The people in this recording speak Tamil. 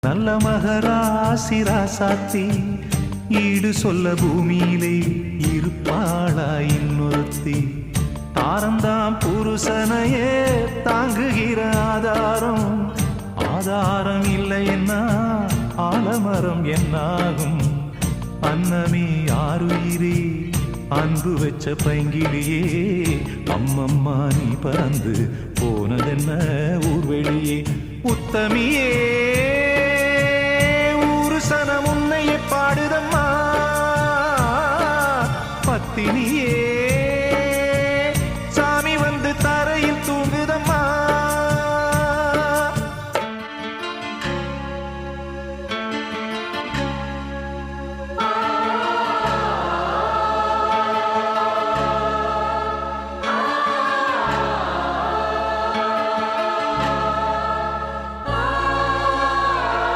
நல்ல மகராசி ராசாத்தி ஈடு சொல்ல பூமியிலே இருப்பாளா இன்னொருத்தி தாரந்தாம் புருஷனையே தாங்குகிற ஆதாரம் ஆதாரம் இல்லை என்ன ஆலமரம் என்னாகும் அன்னமே ஆறுயிரே அன்பு வச்ச பைங்கிலியே அம்மம்மா நீ பறந்து போனதென்ன ஊர்வெளியே உத்தமியே ஊரு சனம் உன்னையே பாடுதம்மா பத்தினி